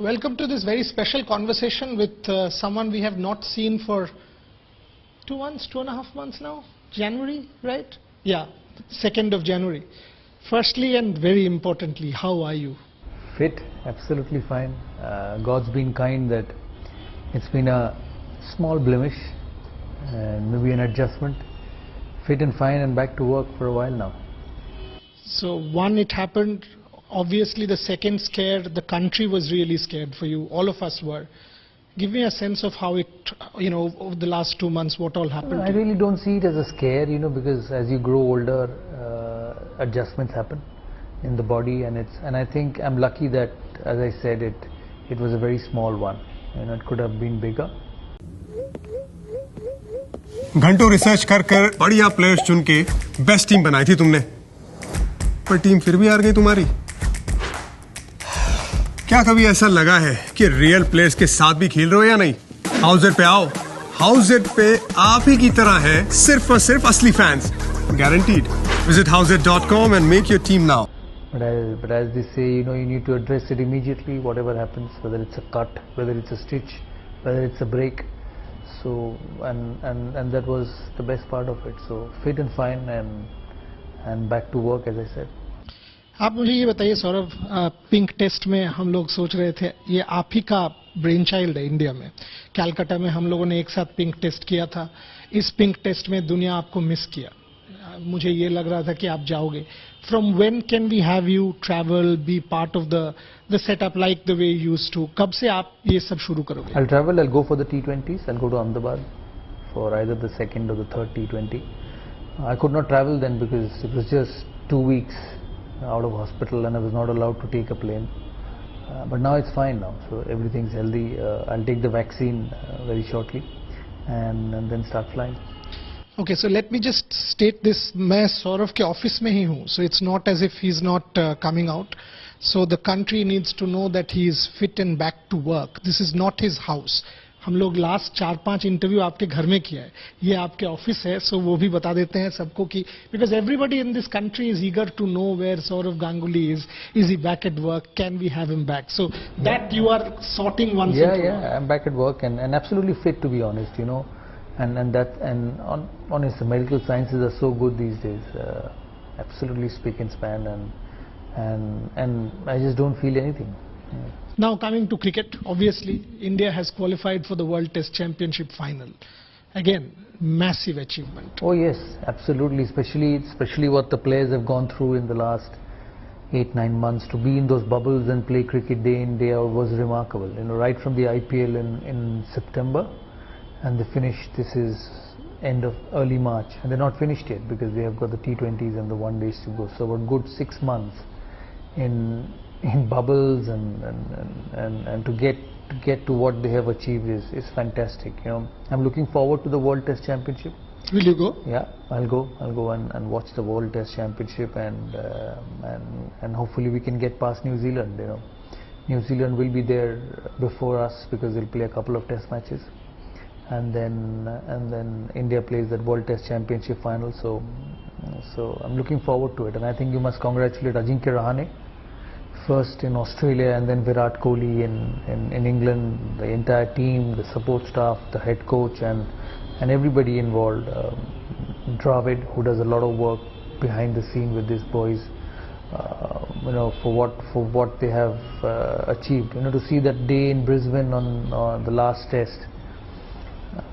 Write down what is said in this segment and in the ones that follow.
Welcome to this very special conversation with someone we have not seen for 2 months, 2.5 months now. January, right? Yeah, 2nd of January. Firstly and very importantly, how are you? Fit, absolutely fine. God's been kind that it's been a small blemish and maybe an adjustment. Fit and fine and back to work for a while now. So one, it happened. Obviously the second scare, the country was really scared for you. All of us were. Give me a sense of how it, over the last 2 months, what all happened. I really don't see it as a scare, because as you grow older, adjustments happen in the body, and I think I'm lucky that, as I said, it was a very small one. It could have been bigger. घंटों research कर बढ़िया players चुन के best team बनाई थी तुमने, पर team फिर भी हार गई तुम्हारी। क्या कभी ऐसा लगा है कि रियल प्लेयर्स के साथ भी खेल रहे हो या नहीं? हाउसर पे आओ, हाउसर पे आप ही की तरह है सिर्फ और सिर्फ असली fans, guaranteed. Visit houser.com and make your team now. But as they say, you need to address it immediately, whatever happens, whether it's a cut, whether it's a stitch, whether it's a break. So and that was the best part of it. So fit and fine and back to work, as I said. आप मुझे ये बताइए Saurabh, pink test में हम लोग सोच रहे थे ये आप ही का ब्रेन चाइल्ड है इंडिया में। कैलकाटा में हम लोगों ने एक साथ पिंक टेस्ट किया था। इस पिंक टेस्ट में दुनिया आपको मिस किया। मुझे ये लग रहा था कि आप जाओगे। From when can we have you travel, be part of the setup like the way you used to? कब से आप ये सब शुरू करोगे? I'll travel. I'll go for the T20s. I'll go to Ahmedabad for either the second or the third T20. I could not travel then because it was just 2 weeks out of hospital and I was not allowed to take a plane. But now it's fine now, so everything's healthy. I'll take the vaccine very shortly and then start flying. Okay, so let me just state this. मैं सौरभ के office में ही हूँ, so it's not as if he's not coming out. So the country needs to know that he is fit and back to work. This is not his house. हम लोग last 4-5 interview आपके घर में किया है, ये आपके ऑफिस है, सो वो भी बता देते हैं सबको कि because everybody in this country is eager to know where Sourav Ganguly is he back at work, can we have him back? So that you are sorting once yeah I'm back at work and absolutely fit, to be honest, and honest, the medical sciences are so good these days, absolutely spick and span, and I just don't feel anything. Now coming to cricket, obviously India has qualified for the World Test Championship final. Again, massive achievement. Oh yes, absolutely, especially what the players have gone through in the last 8-9 months. To be in those bubbles and play cricket day in day out was remarkable. Right from the IPL in September, and they finished, this is end of early March, and they're not finished yet because they have got the T20s and the one days to go. So about good 6 months in bubbles and to get to what they have achieved is fantastic. I'm looking forward to the World Test Championship. Will you go? Yeah, I'll go and watch the World Test Championship and hopefully we can get past New Zealand. New Zealand will be there before us because they'll play a couple of test matches, and then India plays that World Test Championship final. So I'm looking forward to it, and I think you must congratulate Ajinkya Rahane first in Australia, and then Virat Kohli in England, the entire team, the support staff, the head coach, and everybody involved. Dravid, who does a lot of work behind the scene with these boys, for what they have achieved. To see that day in Brisbane on the last test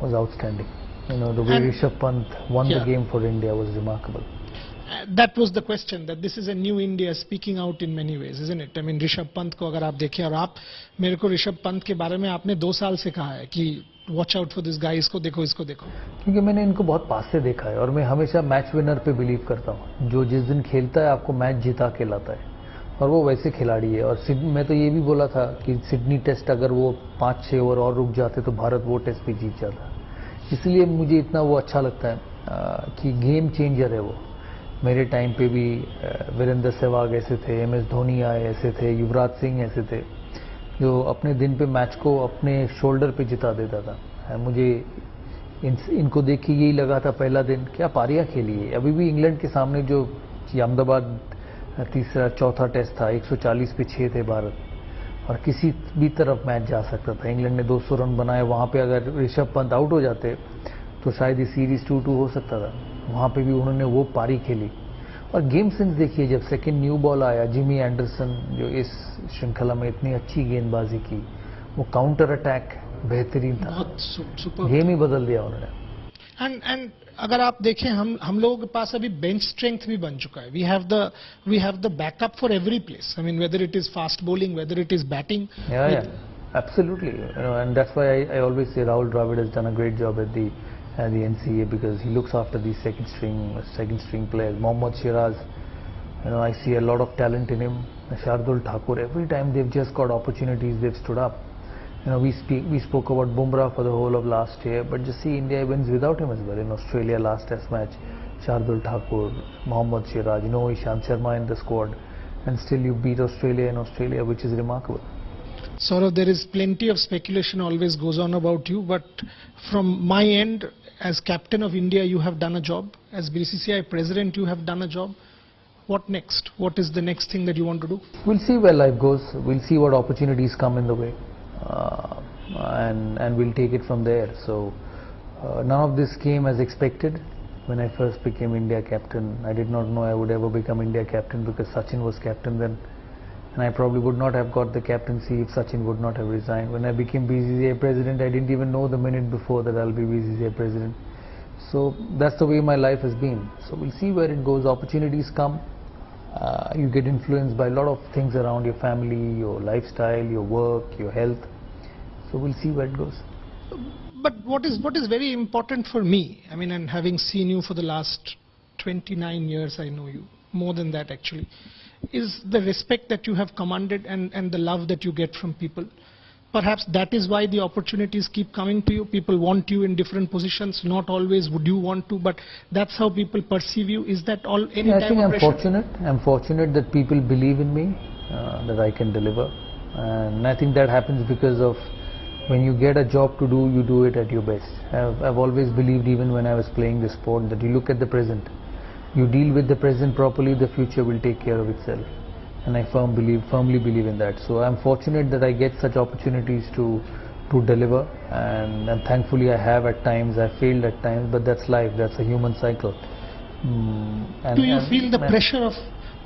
was outstanding. The way Rishabh Pant won the game for India was remarkable. That was the question, that this is a new India speaking out in many ways, isn't it? I mean, Rishabh Pant को अगर आप देखें, और आप मेरे को ऋषभ पंत के बारे में आपने 2 साल से कहा है कि watch out for this guy, इसको देखो इसको देखो, क्योंकि मैंने इनको बहुत पास से देखा है और मैं हमेशा मैच विनर पे बिलीव करता हूँ। जो जिस दिन खेलता है आपको मैच जिता के लाता है, और वो वैसे खिलाड़ी है। और मैं तो ये भी बोला था कि सिडनी टेस्ट अगर वो 5-6 ओवर और रुक जाते तो भारत वो टेस्ट भी जीत जाता। इसलिए मुझे इतना वो अच्छा लगता है कि गेम चेंजर है वो। मेरे टाइम पे भी वीरेंद्र सहवाग ऐसे थे, MS धोनी आए ऐसे थे, युवराज सिंह ऐसे थे, जो अपने दिन पे मैच को अपने शोल्डर पे जिता देता था। मुझे इनको देख के यही लगा था पहला दिन, क्या पारियां खेली है। अभी भी इंग्लैंड के सामने जो अहमदाबाद तीसरा चौथा टेस्ट था, 140 पे 6 थे भारत, और किसी भी तरफ मैच जा सकता था। इंग्लैंड ने 200 रन बनाए, वहाँ पे अगर ऋषभ पंत आउट हो जाते तो शायद ये सीरीज 2-2 हो सकता था। वहाँ पे भी उन्होंने वो पारी खेली। और गेम सेंस देखिए, जब सेकंड न्यू बॉल आया, जिमी एंडरसन जो इस श्रृंखला में इतनी अच्छी गेंदबाजी की, वो काउंटर अटैक बेहतरीन था, गेम ही बदल दिया उन्होंने। एंड अगर आप देखें, हम लोगों के पास अभी बेंच स्ट्रेंथ भी बन चुका है. We have the backup for every place. I mean whether it is fast bowling, whether it is batting. Absolutely, and that's why I always say Rahul Dravid has done a great job at the NCA, because he looks after these second string players. Mohammad Shiraz, I see a lot of talent in him. Shardul Thakur, every time they've just got opportunities, they've stood up. We spoke about Bumrah for the whole of last year, but just see India wins without him as well. In Australia last test match, Shardul Thakur, Mohammad Shiraz, Ishant Sharma in the squad, and still you beat Australia in Australia, which is remarkable. Saurav, there is plenty of speculation always goes on about you, but from my end, as captain of India, you have done a job. As BCCI president, you have done a job. What next? What is the next thing that you want to do? We'll see where life goes. We'll see what opportunities come in the way, and we'll take it from there. So none of this came as expected. When I first became India captain, I did not know I would ever become India captain, because Sachin was captain then. And I probably would not have got the captaincy if Sachin would not have resigned. When I became BCCI president, I didn't even know the minute before that I'll be BCCI president. So that's the way my life has been. So we'll see where it goes. Opportunities come. You get influenced by a lot of things around your family, your lifestyle, your work, your health. So we'll see where it goes. But what is very important for me, I mean, and having seen you for the last 29 years, I know you, more than that actually, is the respect that you have commanded and the love that you get from people. Perhaps that is why the opportunities keep coming to you. People want you in different positions. Not always would you want to, but that's how people perceive you. Is that all? Any I think I'm fortunate that people believe in me, that I can deliver. And I think that happens because of when you get a job to do, you do it at your best. I've always believed, even when I was playing the sport, that you look at the present. You deal with the present properly, the future will take care of itself. And I firmly believe in that. So I'm fortunate that I get such opportunities to deliver, and thankfully I have at times. I failed at times, but that's life, that's a human cycle. Do you feel the pressure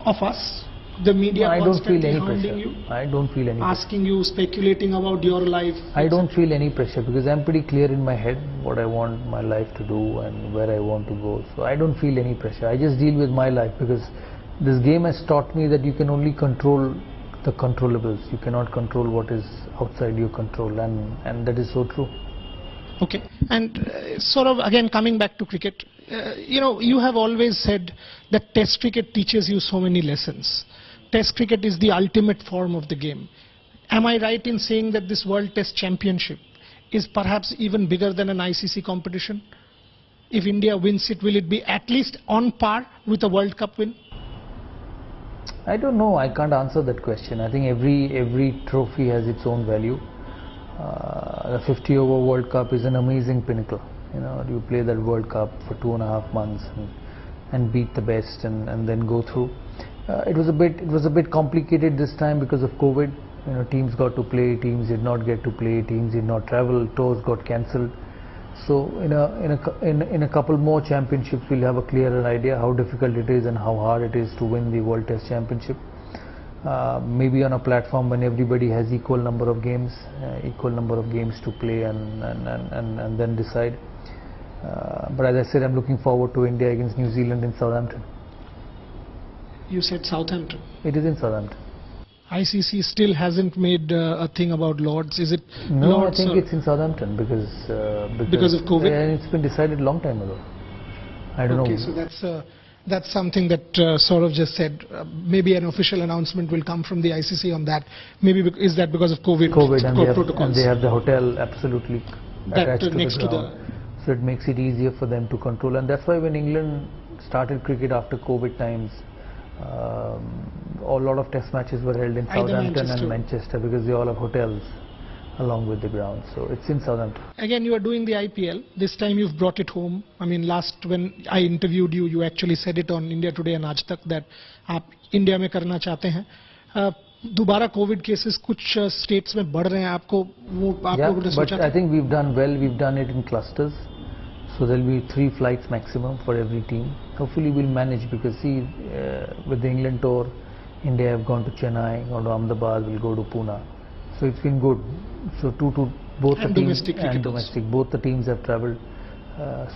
of us, the media? No, I don't feel any pressure. You, I don't feel any asking you, speculating about your life? I don't feel any pressure, because I'm pretty clear in my head what I want my life to do and where I want to go. So I don't feel any pressure. I just deal with my life, because this game has taught me that you can only control the controllables. You cannot control what is outside your control, and that is so true. Okay. And sort of again coming back to cricket, you have always said that Test cricket teaches you so many lessons. Test cricket is the ultimate form of the game. Am I right in saying that this World Test Championship is perhaps even bigger than an ICC competition? If India wins it, will it be at least on par with a World Cup win? I don't know. I can't answer that question. I think every trophy has its own value. The 50-over World Cup is an amazing pinnacle. You play that World Cup for 2.5 months and beat the best, and then go through. It was a bit complicated this time because of COVID. Teams got to play, teams did not get to play, teams did not travel, tours got cancelled. So in a couple more championships, we'll have a clearer idea how difficult it is and how hard it is to win the World Test Championship. Maybe on a platform when everybody has equal number of games to play, and then decide. But as I said, I'm looking forward to India against New Zealand in Southampton. You said Southampton. It is in Southampton. ICC still hasn't made a thing about Lords. Is it? No, Lords, I think it's in Southampton because of COVID. And it's been decided long time ago. I don't know. Okay, so that's something that Saurav just said. Maybe an official announcement will come from the ICC on that. Maybe is that because of COVID and they have the hotel absolutely attached next to the ground. So it makes it easier for them to control, and that's why when England started cricket after COVID times, a lot of test matches were held in Southampton and Manchester, because they all have hotels along with the ground. So it's in Southampton. Again, you are doing the IPL. This time you've brought it home. I mean, when I interviewed you, you actually said it on India Today and Aaj Tak that aap India mein karna chahte hain. दोबारा Covid cases कुछ states में बढ़ रहे हैं, आपको वो आप Yeah, लोगों ने but सोचा I था? think we've done well. We've done it in clusters. So there'll be 3 flights maximum for every team. Hopefully we'll manage, because see, with the England tour, India have gone to Chennai, gone to Ahmedabad, will go to Pune. So it's been good. So both And the teams domestic cricket and also. domestic, both the teams have travelled.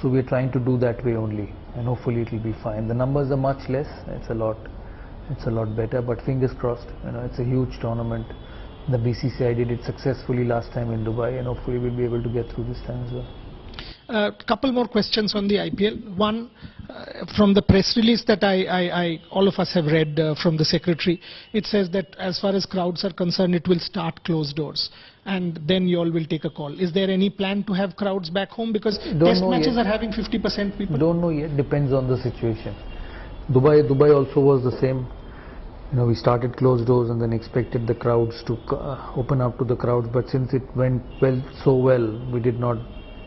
So we're trying to do that way only, and hopefully it will be fine. The numbers are much less. It's a lot better. But fingers crossed. It's a huge tournament. The BCCI did it successfully last time in Dubai, and hopefully we'll be able to get through this time as well. Couple more questions on the IPL. One, from the press release that all of us have read from the secretary, it says that as far as crowds are concerned, it will start closed doors, and then you all will take a call. Is there any plan to have crowds back home? Because test matches are having 50% people. Don't know yet. Depends on the situation. Dubai also was the same. We started closed doors and then expected the crowds to open up to the crowds, but since it went so well, we did not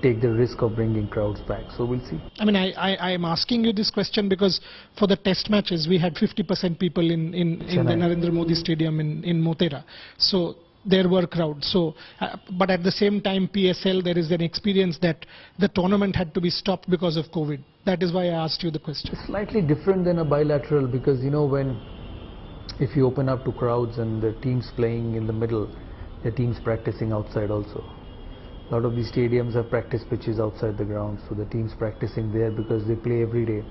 take the risk of bringing crowds back. So we'll see. I mean, I am asking you this question because for the test matches, we had 50% people in the Narendra Modi Stadium in Motera. So there were crowds. So, but at the same time, PSL, there is an experience that the tournament had to be stopped because of COVID. That is why I asked you the question. It's slightly different than a bilateral, because if you open up to crowds and the teams playing in the middle, the teams practicing outside also. A lot of these stadiums have practice pitches outside the ground, so the teams practicing there because they play every day.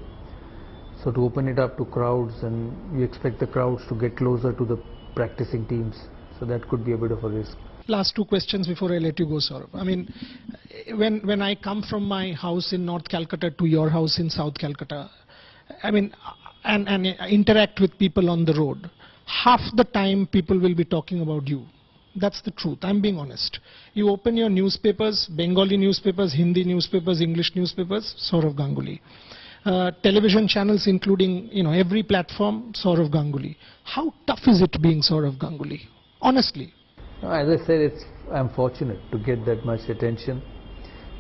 So to open it up to crowds, and you expect the crowds to get closer to the practicing teams, so that could be a bit of a risk. Last 2 questions before I let you go, Saurabh. I mean, when I come from my house in North Calcutta to your house in South Calcutta, I mean, and interact with people on the road, half the time people will be talking about you. That's the truth. I'm being honest. You open your newspapers, Bengali newspapers, Hindi newspapers, English newspapers, Saurav Ganguly. Television channels, including every platform, Saurav Ganguly. How tough is it being Saurav Ganguly? Honestly. No, as I said, I'm fortunate to get that much attention,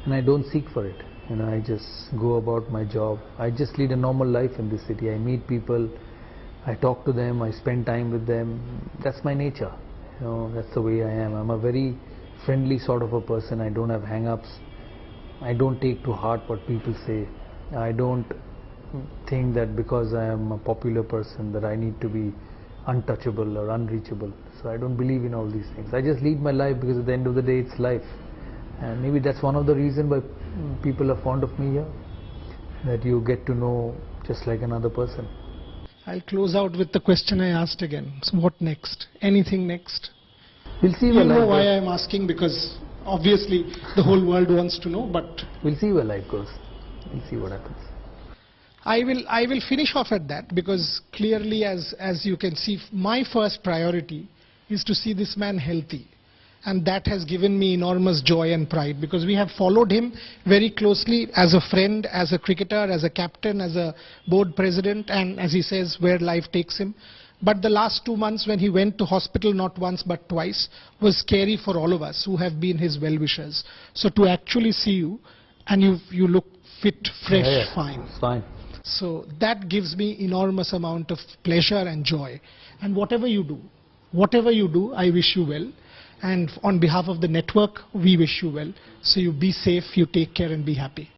and I don't seek for it. I just go about my job. I just lead a normal life in this city. I meet people, I talk to them, I spend time with them. That's my nature. That's the way I am. I'm a very friendly sort of a person. I don't have hang-ups. I don't take to heart what people say. I don't think that because I am a popular person that I need to be untouchable or unreachable. So I don't believe in all these things. I just lead my life because at the end of the day it's life. And maybe that's one of the reasons why people are fond of me here, that you get to know just like another person. I'll close out with the question I asked again. So what next? Anything next? We'll see. You know why I'm asking, because obviously the whole world wants to know, but we'll see where life goes. We'll see what happens. I will finish off at that, because clearly, as you can see, my first priority is to see this man healthy. And that has given me enormous joy and pride, because we have followed him very closely as a friend, as a cricketer, as a captain, as a board president, and as he says, where life takes him. But the last 2 months when he went to hospital not once but twice was scary for all of us who have been his well-wishers. So to actually see you, and you look fit, fresh, fine. It's fine. So that gives me enormous amount of pleasure and joy. And whatever you do, I wish you well. And on behalf of the network, we wish you well. So you be safe, you take care, and be happy.